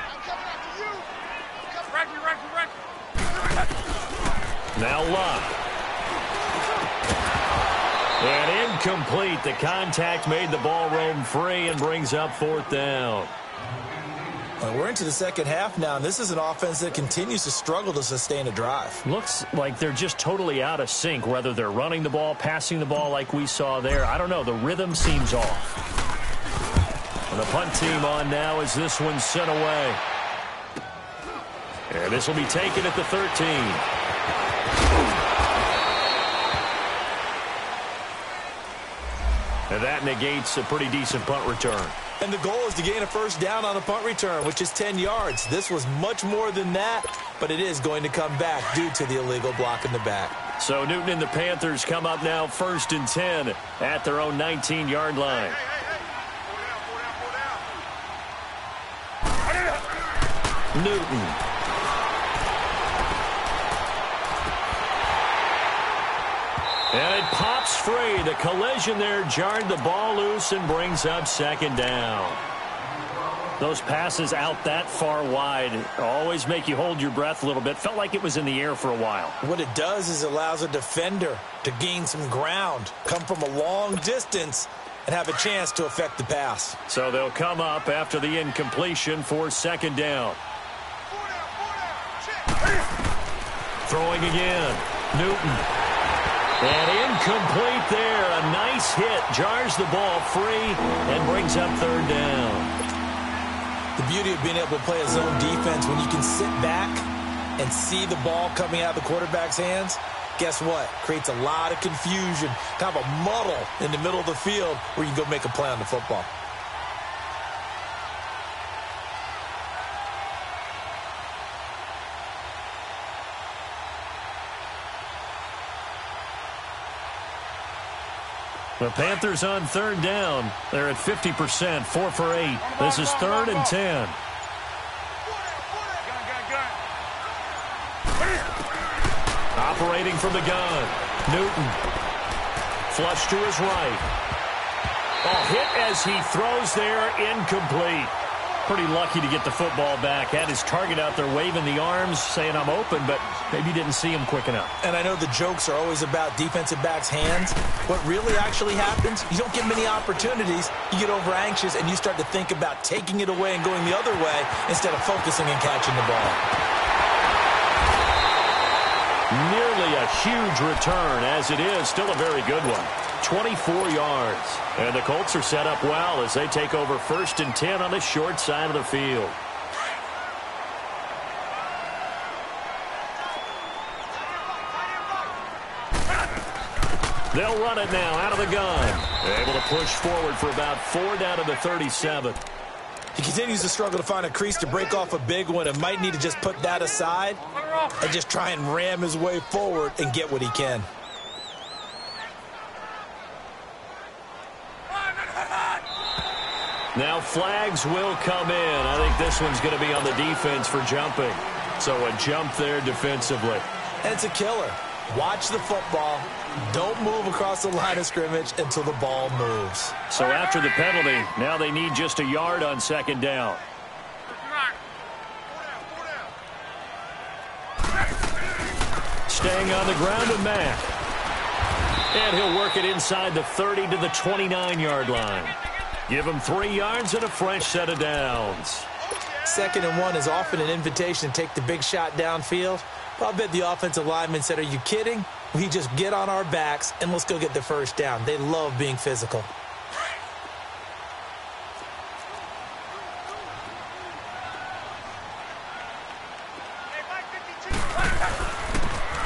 Now Luck. And incomplete. The contact made the ball roam free and brings up 4th down. Well, we're into the 2nd half now, and this is an offense that continues to struggle to sustain a drive. Looks like they're just totally out of sync, whether they're running the ball, passing the ball like we saw there. I don't know. The rhythm seems off. And the punt team on now as this one's sent away. And this will be taken at the 13. And that negates a pretty decent punt return. And the goal is to gain a 1st down on a punt return, which is 10 yards. This was much more than that, but it is going to come back due to the illegal block in the back. So Newton and the Panthers come up now 1st and 10 at their own 19-yard line. Newton. And it pops free. The collision there jarred the ball loose and brings up 2nd down. Those passes out that far wide always make you hold your breath a little bit. Felt like it was in the air for a while. What it does is allows a defender to gain some ground, come from a long distance, and have a chance to affect the pass. So they'll come up after the incompletion for 2nd down. Throwing again. Newton. And incomplete there. A nice hit. Jars the ball free and brings up 3rd down. The beauty of being able to play a zone defense, when you can sit back and see the ball coming out of the quarterback's hands, guess what? Creates a lot of confusion, kind of a muddle in the middle of the field where you can go make a play on the football. The Panthers on 3rd down. They're at 50%, 4 for 8. This is 3rd and 10. Operating from the gun. Newton. Flush to his right. Hit as he throws there, incomplete. Pretty lucky to get the football back. Had his target out there waving the arms, saying I'm open, but maybe didn't see him quick enough. And I know the jokes are always about defensive backs' hands. What really actually happens, you don't get many opportunities. You get over anxious and you start to think about taking it away and going the other way instead of focusing and catching the ball. Nearly a huge return, as it is. Still a very good one. 24 yards. And the Colts are set up well as they take over 1st and 10 on the short side of the field. They'll run it now out of the gun. They're able to push forward for about 4 down to the 37. He continues to struggle to find a crease to break off a big one and might need to just put that aside and just try and ram his way forward and get what he can. Now flags will come in. I think this one's going to be on the defense for jumping. So a jump there defensively. And it's a killer. Watch the football. Don't move across the line of scrimmage until the ball moves. So after the penalty, now they need just a yard on 2nd down. Staying on the ground with Mack. And he'll work it inside the 30 to the 29-yard line. Give him 3 yards and a fresh set of downs. 2nd and 1 is often an invitation to take the big shot downfield. But I bet the offensive lineman said, are you kidding? We just get on our backs and let's go get the 1st down. They love being physical.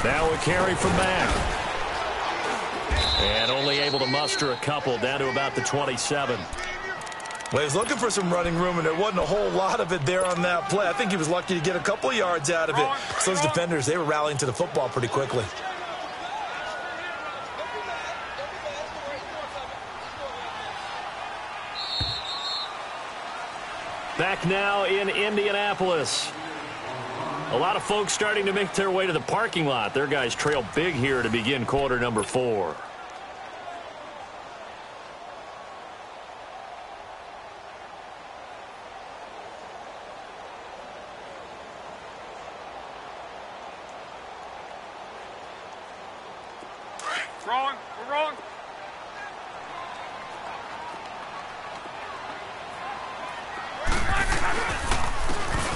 Now a carry from Mack. And only able to muster a couple down to about the 27. Well, he was looking for some running room, and there wasn't a whole lot of it there on that play. I think he was lucky to get a couple of yards out of it. So those defenders, they were rallying to the football pretty quickly. Back now in Indianapolis. A lot of folks starting to make their way to the parking lot. Their guys trail big here to begin quarter number 4. Wrong. We're wrong.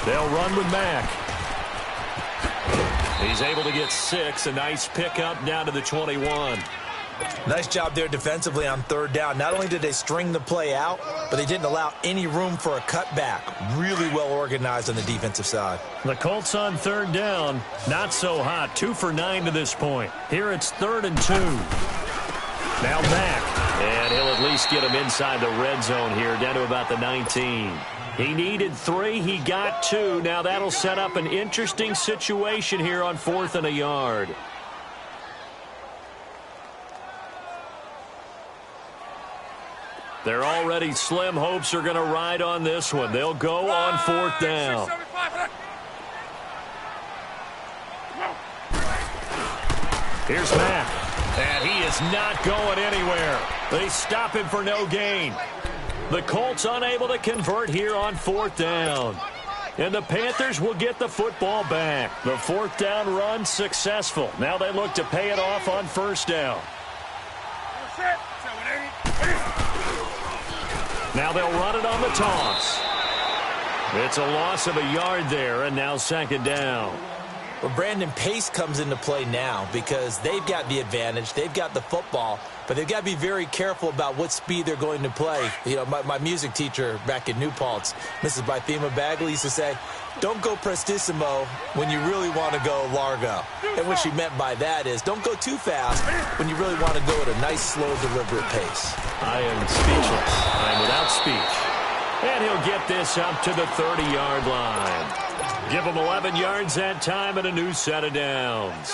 They'll run with Mack. He's able to get 6. A nice pickup down to the 21. Nice job there defensively on 3rd down. Not only did they string the play out, but they didn't allow any room for a cutback. Really well organized on the defensive side. The Colts on 3rd down. Not so hot. 2 for 9 to this point. Here it's 3rd and 2. Now Mack. And he'll at least get him inside the red zone here, down to about the 19. He needed 3. He got 2. Now that'll set up an interesting situation here on 4th and a yard. Their already slim hopes are going to ride on this one. They'll go on 4th down. Here's Matt. And he is not going anywhere. They stop him for no gain. The Colts unable to convert here on 4th down. And the Panthers will get the football back. The 4th down run successful. Now they look to pay it off on 1st down. Now they'll run it on the toss. It's a loss of a yard there, and now 2nd down. Well, Brandon, pace comes into play now because they've got the advantage. They've got the football, but they've got to be very careful about what speed they're going to play. You know, my music teacher back in New Paltz, Mrs. Bythema Bagley, used to say, don't go prestissimo when you really want to go largo. And what she meant by that is don't go too fast when you really want to go at a nice, slow, deliberate pace. I am speechless. I'm without speech. And he'll get this up to the 30-yard line. Give him 11 yards that time and a new set of downs.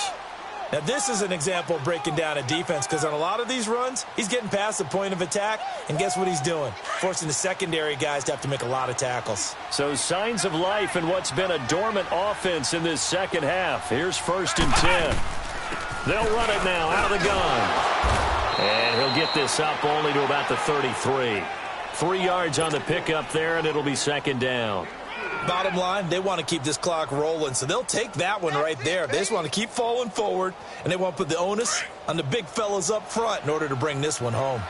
Now, this is an example of breaking down a defense because on a lot of these runs, he's getting past the point of attack, and guess what he's doing? Forcing the secondary guys to have to make a lot of tackles. So signs of life in what's been a dormant offense in this second half. Here's 1st and 10. They'll run it now out of the gun. And he'll get this up only to about the 33. 3 yards on the pickup there, and it'll be 2nd down. Bottom line, they want to keep this clock rolling, so they'll take that one right there. They just want to keep falling forward, and they want to put the onus on the big fellas up front in order to bring this one home.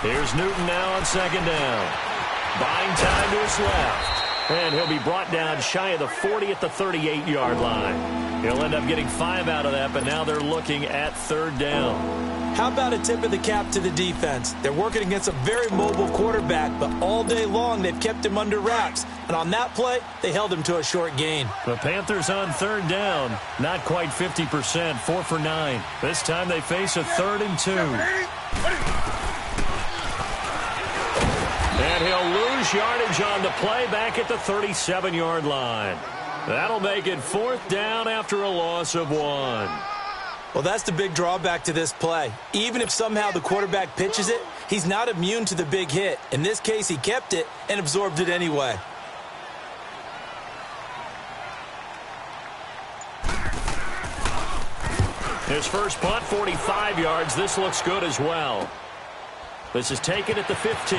Here's Newton now on 2nd down. Buying time to his left. And he'll be brought down shy of the 40 at the 38-yard line. He'll end up getting 5 out of that, but now they're looking at 3rd down. How about a tip of the cap to the defense? They're working against a very mobile quarterback, but all day long they've kept him under wraps. And on that play, they held him to a short gain. The Panthers on 3rd down, not quite 50%, 4 for 9. This time they face a 3rd and 2. And he'll lose yardage on the play back at the 37-yard line. That'll make it 4th down after a loss of 1. Well, that's the big drawback to this play. Even if somehow the quarterback pitches it, he's not immune to the big hit. In this case, he kept it and absorbed it anyway. His first punt, 45 yards. This looks good as well. This is taken at the 15.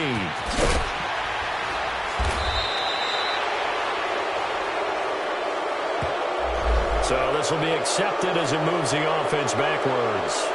So this will be accepted as it moves the offense backwards.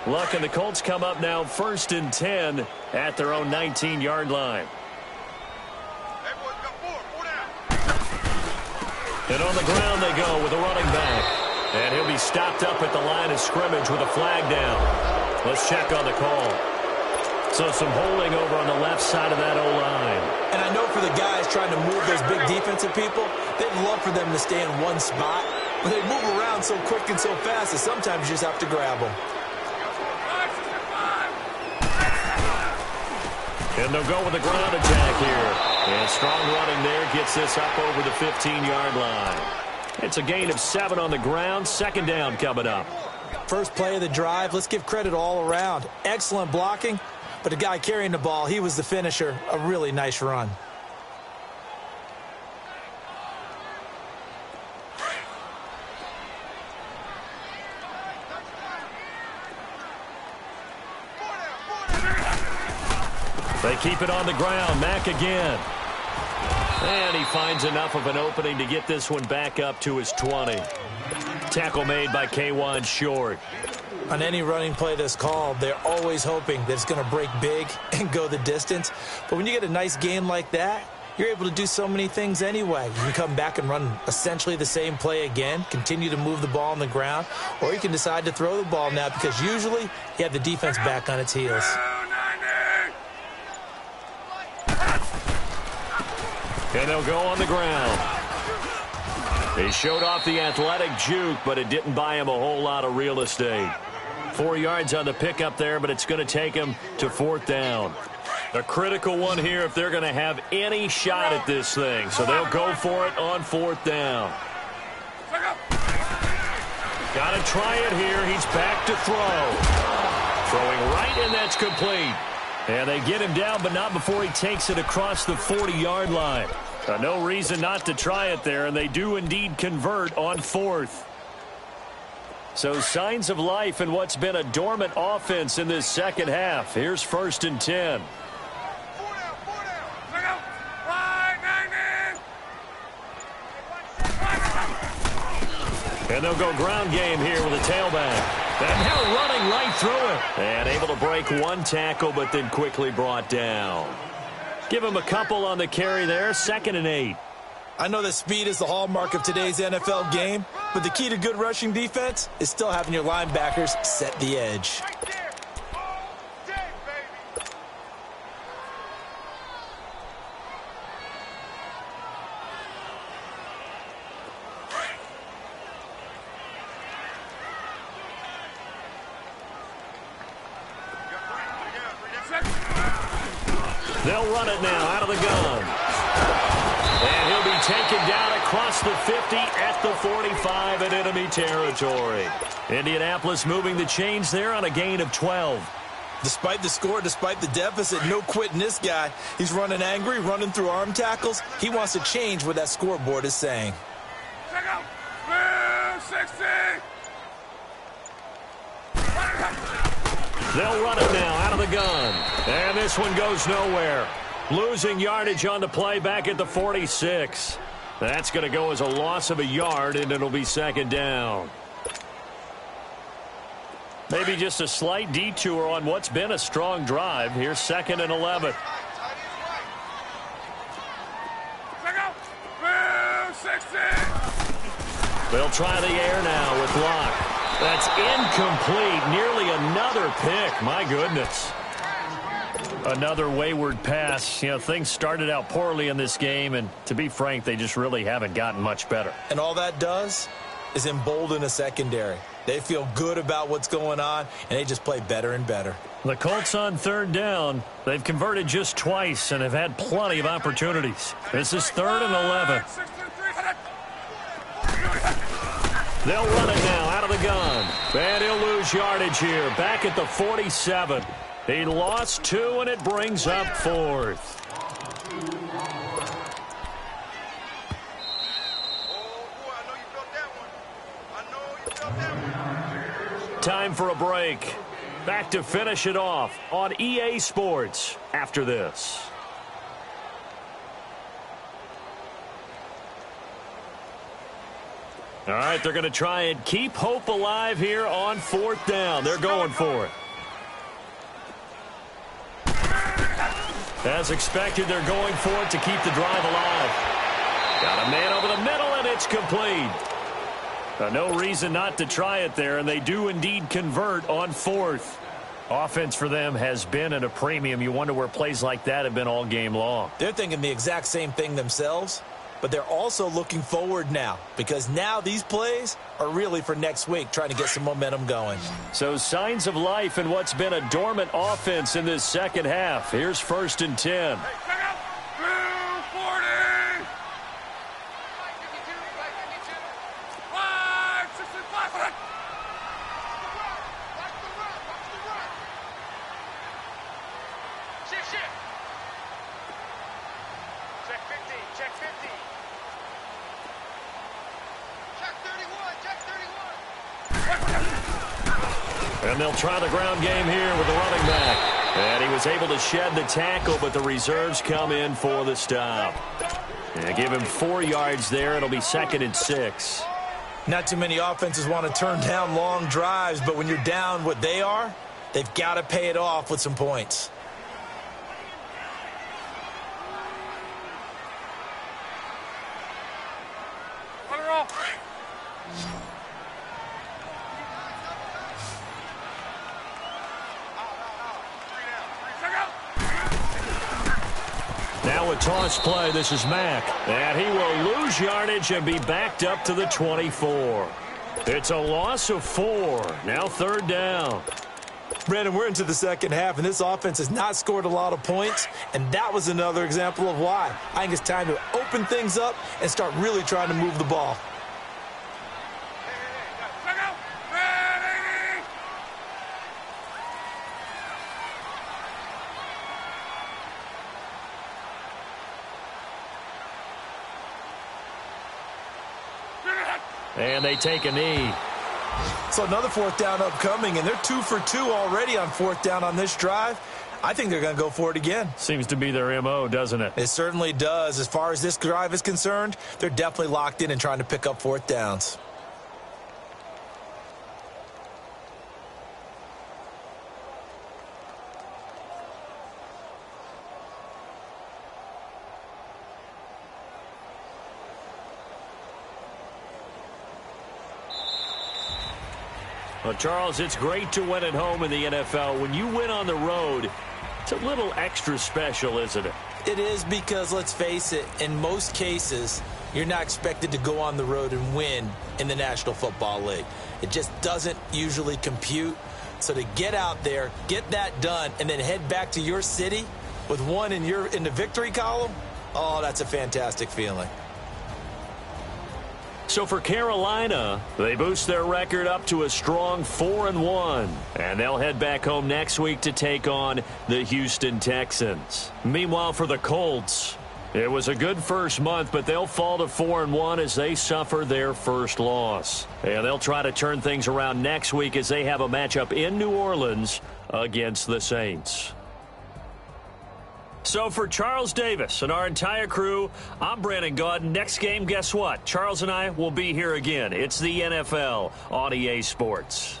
Luck and the Colts come up now 1st and 10 at their own 19-yard line. And on the ground they go with a running back. And he'll be stopped up at the line of scrimmage with a flag down. Let's check on the call. So some holding over on the left side of that O-line. And I know for the guys trying to move those big defensive people, they'd love for them to stay in one spot. But they move around so quick and so fast that sometimes you just have to grab them. And they'll go with the ground attack here. And strong running there gets this up over the 15-yard line. It's a gain of 7 on the ground. 2nd down coming up. First play of the drive, let's give credit all around. Excellent blocking, but the guy carrying the ball, he was the finisher. A really nice run. They keep it on the ground. Mack again. And he finds enough of an opening to get this one back up to his 20. Tackle made by K1 Short. On any running play that's called, they're always hoping that it's going to break big and go the distance. But when you get a nice gain like that, you're able to do so many things anyway. You can come back and run essentially the same play again, continue to move the ball on the ground, or you can decide to throw the ball now because usually you have the defense back on its heels. And they'll go on the ground. He showed off the athletic juke, but it didn't buy him a whole lot of real estate. 4 yards on the pickup there, but it's going to take him to 4th down. A critical one here if they're going to have any shot at this thing. So they'll go for it on 4th down. Got to try it here. He's back to throw. Throwing right, and that's complete. And they get him down, but not before he takes it across the 40-yard line. No reason not to try it there, and they do indeed convert on 4th. So signs of life in what's been a dormant offense in this second half. Here's 1st and 10. And they'll go ground game here with a tailback. And now running right through it. And able to break one tackle, but then quickly brought down. Give him a couple on the carry there. 2nd and 8. I know that speed is the hallmark of today's NFL game, but the key to good rushing defense is still having your linebackers set the edge. They'll run it now out of the gun. And he'll be taken down across the 50 at the 45 in enemy territory. Indianapolis moving the chains there on a gain of 12. Despite the score, despite the deficit, no quitting this guy. He's running angry, running through arm tackles. He wants to change what that scoreboard is saying. Check out. 60. They'll run it now out of the gun. And this one goes nowhere. Losing yardage on the play back at the 46. That's going to go as a loss of a yard, and it'll be 2nd down. Maybe just a slight detour on what's been a strong drive. Here's 2nd and 11. They'll try the air now with Locke. That's incomplete. Nearly another pick. My goodness. Another wayward pass. You know, things started out poorly in this game, and to be frank, they just really haven't gotten much better. And all that does is embolden a secondary. They feel good about what's going on, and they just play better and better. The Colts on 3rd down. They've converted just twice and have had plenty of opportunities. This is 3rd and 11. They'll run it now out of the gun. And he'll lose yardage here. Back at the 47. He lost 2, and it brings up 4th. Time for a break. Back to finish it off on EA Sports after this. All right, they're going to try and keep hope alive here on 4th down. They're going for it. As expected, they're going for it to keep the drive alive. Got a man over the middle, and it's complete. No reason not to try it there, and they do indeed convert on 4th. Offense for them has been at a premium. You wonder where plays like that have been all game long. They're thinking the exact same thing themselves, but they're also looking forward now, because now these plays are really for next week, trying to get some momentum going. So signs of life in what's been a dormant offense in this second half. Here's 1st and 10. And they'll try the ground game here with the running back. And he was able to shed the tackle, but the reserves come in for the stop. And give him 4 yards there. It'll be 2nd and 6. Not too many offenses want to turn down long drives, but when you're down what they are, they've got to pay it off with some points. a toss play. This is Mack. And he will lose yardage and be backed up to the 24. It's a loss of 4. Now 3rd down. Brandon, we're into the second half, and this offense has not scored a lot of points, and that was another example of why. I think it's time to open things up and start really trying to move the ball. And they take a knee. So another 4th down upcoming, and they're 2 for 2 already on 4th down on this drive. I think they're going to go for it again. Seems to be their MO, doesn't it? It certainly does. As far as this drive is concerned, they're definitely locked in and trying to pick up 4th downs. Well, Charles, it's great to win at home in the NFL. When you win on the road, it's a little extra special, isn't it? It is, because, let's face it, in most cases, you're not expected to go on the road and win in the National Football League. It just doesn't usually compute. So to get out there, get that done, and then head back to your city with one in the victory column, oh, that's a fantastic feeling. So for Carolina, they boost their record up to a strong 4-1. And they'll head back home next week to take on the Houston Texans. Meanwhile, for the Colts, it was a good first month, but they'll fall to 4-1 as they suffer their first loss. And they'll try to turn things around next week as they have a matchup in New Orleans against the Saints. So for Charles Davis and our entire crew, I'm Brandon Gaudin. Next game, guess what? Charles and I will be here again. It's the NFL on EA Sports.